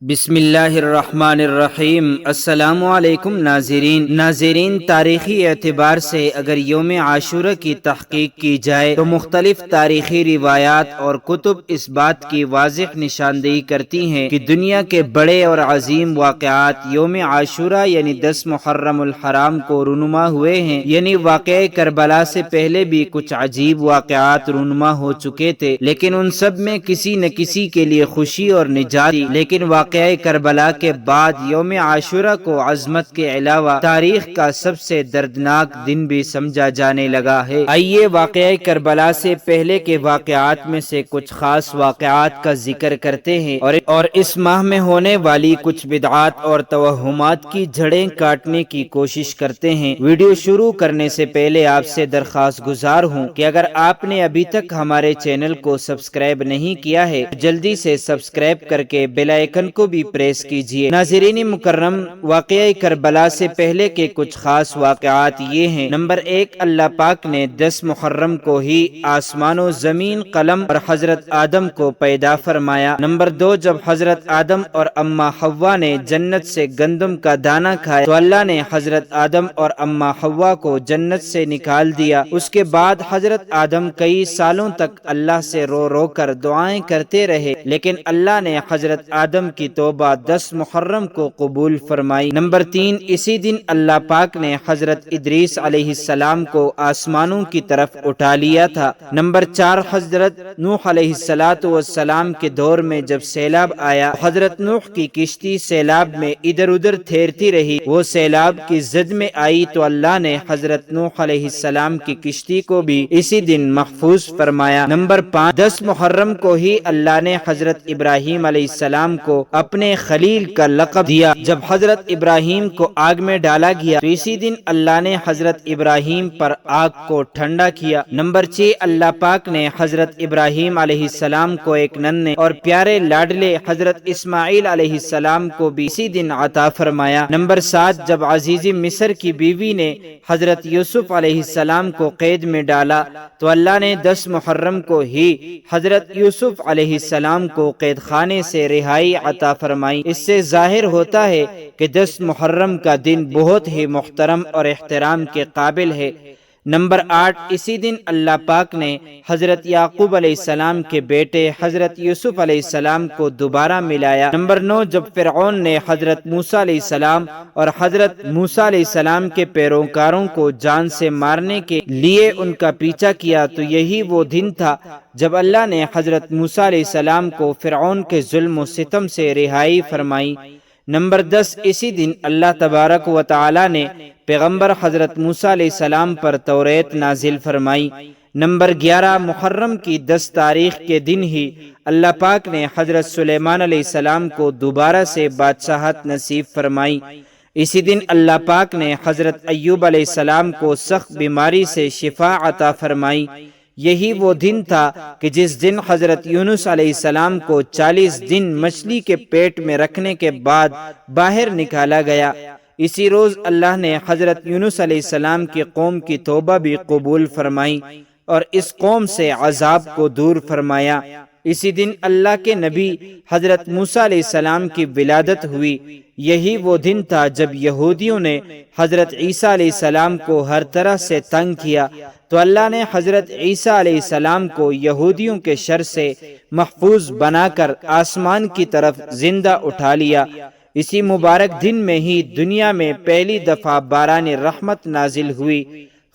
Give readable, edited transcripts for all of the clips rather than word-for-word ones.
بسم اللہ الرحمن الرحیم۔ السلام علیکم ناظرین، تاریخی اعتبار سے اگر یوم عاشورہ کی تحقیق کی جائے تو مختلف تاریخی روایات اور کتب اس بات کی واضح نشاندہی کرتی ہیں کہ دنیا کے بڑے اور عظیم واقعات یوم عاشورہ یعنی 10 محرم الحرام کو رونما ہوئے ہیں۔ یعنی واقعہ کربلا سے پہلے بھی کچھ عجیب واقعات رونما ہو چکے تھے، لیکن ان سب میں کسی نہ کسی کے لیے خوشی اور نجات تھی۔ لیکن واقعہ کربلا کے بعد یوم عاشورہ کو عظمت کے علاوہ تاریخ کا سب سے دردناک دن بھی سمجھا جانے لگا ہے۔ آئیے واقعہ کربلا سے پہلے کے واقعات میں سے کچھ خاص واقعات کا ذکر کرتے ہیں اور اس ماہ میں ہونے والی کچھ بدعات اور توہمات کی جڑیں کاٹنے کی کوشش کرتے ہیں۔ ویڈیو شروع کرنے سے پہلے آپ سے درخواست گزار ہوں کہ اگر آپ نے ابھی تک ہمارے چینل کو سبسکرائب نہیں کیا ہے جلدی سے سبسکرائب کر کے بیل آئیکن کو بھی پریس کیجیے۔ ناظرین مکرم، واقعہ کربلا سے پہلے کے کچھ خاص واقعات یہ ہیں۔ نمبر 1، اللہ پاک نے 10 محرم کو ہی آسمان و زمین، قلم اور حضرت آدم کو پیدا فرمایا۔ نمبر 2، جب حضرت آدم اور اماں حوا نے جنت سے گندم کا دانہ کھایا تو اللہ نے حضرت آدم اور اماں حوا کو جنت سے نکال دیا۔ اس کے بعد حضرت آدم کئی سالوں تک اللہ سے رو رو کر دعائیں کرتے رہے، لیکن اللہ نے حضرت آدم کی توبہ 10 محرم کو قبول فرمائی۔ نمبر 3، اسی دن اللہ پاک نے حضرت ادریس علیہ السلام کو آسمانوں کی طرف اٹھا لیا تھا۔ نمبر 4، حضرت نوح علیہ السلام کے دور میں جب سیلاب آیا، حضرت نوح کی کشتی سیلاب میں ادھر ادھر تیرتی رہی، وہ سیلاب کی زد میں آئی تو اللہ نے حضرت نوح علیہ السلام کی کشتی کو بھی اسی دن محفوظ فرمایا۔ نمبر 5، 10 محرم کو ہی اللہ نے حضرت ابراہیم علیہ السلام کو اپنے خلیل کا لقب دیا۔ جب حضرت ابراہیم کو آگ میں ڈالا گیا تو اسی دن اللہ نے حضرت ابراہیم پر آگ کو ٹھنڈا کیا۔ نمبر 6، اللہ پاک نے حضرت ابراہیم علیہ السلام کو ایک ننھے اور پیارے لاڈلے حضرت اسماعیل علیہ السلام کو بھی اسی دن عطا فرمایا۔ نمبر 7، جب عزیز مصر کی بیوی نے حضرت یوسف علیہ السلام کو قید میں ڈالا تو اللہ نے 10 محرم کو ہی حضرت یوسف علیہ السلام کو قید خانے سے رہائی عطا فرمائی۔ اس سے ظاہر ہوتا ہے کہ 10 محرم کا دن بہت ہی محترم اور احترام کے قابل ہے۔ نمبر 8، اسی دن اللہ پاک نے حضرت یعقوب علیہ السلام کے بیٹے حضرت یوسف علیہ السلام کو دوبارہ ملایا۔ نمبر 9، جب فرعون نے حضرت موسیٰ علیہ السلام اور حضرت موسیٰ علیہ السلام کے پیروکاروں کو جان سے مارنے کے لیے ان کا پیچھا کیا تو یہی وہ دن تھا جب اللہ نے حضرت موسیٰ علیہ السلام کو فرعون کے ظلم و ستم سے رہائی فرمائی۔ نمبر 10، اسی دن اللہ تبارک و تعالی نے پیغمبر حضرت موسیٰ علیہ السلام پر توریت نازل فرمائی۔ نمبر 11، محرم کی 10 تاریخ کے دن ہی اللہ پاک نے حضرت سلیمان علیہ السلام کو دوبارہ سے بادشاہت نصیب فرمائی۔ اسی دن اللہ پاک نے حضرت ایوب علیہ السلام کو سخت بیماری سے شفا عطا فرمائی۔ یہی وہ دن تھا کہ جس دن حضرت یونس علیہ السلام کو 40 دن مچھلی کے پیٹ میں رکھنے کے بعد باہر نکالا گیا۔ اسی روز اللہ نے حضرت یونس علیہ السلام کی قوم کی توبہ بھی قبول فرمائی اور اس قوم سے عذاب کو دور فرمایا۔ اسی دن اللہ کے نبی حضرت موسیٰ علیہ السلام کی ولادت ہوئی۔ یہی وہ دن تھا جب یہودیوں نے حضرت عیسیٰ علیہ السلام کو ہر طرح سے تنگ کیا تو اللہ نے حضرت عیسیٰ علیہ السلام کو یہودیوں کے شر سے محفوظ بنا کر آسمان کی طرف زندہ اٹھا لیا۔ اسی مبارک دن میں ہی دنیا میں پہلی دفعہ باران رحمت نازل ہوئی۔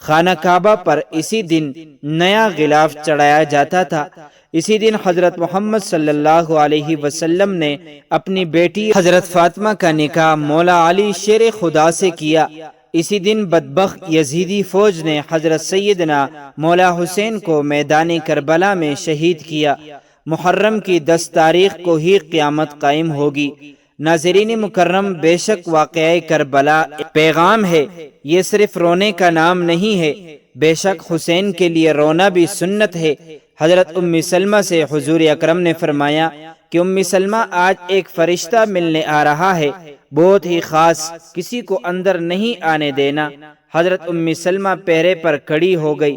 خانہ کعبہ پر اسی دن نیا غلاف چڑھایا جاتا تھا۔ اسی دن حضرت محمد صلی اللہ علیہ وسلم نے اپنی بیٹی حضرت فاطمہ کا نکاح مولا علی شیر خدا سے کیا۔ اسی دن بدبخت یزیدی فوج نے حضرت سیدنا مولا حسین کو میدان کربلا میں شہید کیا۔ محرم کی 10 تاریخ کو ہی قیامت قائم ہوگی۔ ناظرین مکرم، بے شک واقعہ کربلا پیغام ہے، یہ صرف رونے کا نام نہیں ہے۔ بے شک حسین کے لیے رونا بھی سنت ہے۔ حضرت ام سلمہ سے حضور اکرم نے فرمایا کہ ام سلمہ آج ایک فرشتہ ملنے آ رہا ہے، بہت ہی خاص، کسی کو اندر نہیں آنے دینا۔ حضرت ام سلمہ پہرے پر کھڑی ہو گئی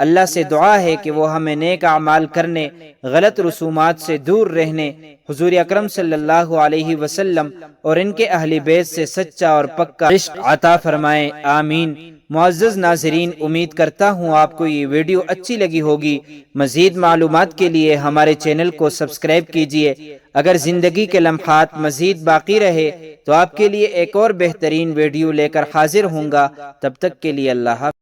اللہ سے دعا ہے کہ وہ ہمیں نیک اعمال کرنے، غلط رسومات سے دور رہنے، حضور اکرم صلی اللہ علیہ وسلم اور ان کے اہل بیت سے سچا اور پکا عشق عطا فرمائے، آمین۔ معزز ناظرین، امید کرتا ہوں آپ کو یہ ویڈیو اچھی لگی ہوگی۔ مزید معلومات کے لیے ہمارے چینل کو سبسکرائب کیجیے۔ اگر زندگی کے لمحات مزید باقی رہے تو آپ کے لیے ایک اور بہترین ویڈیو لے کر حاضر ہوں گا۔ تب تک کے لیے اللہ حافظ۔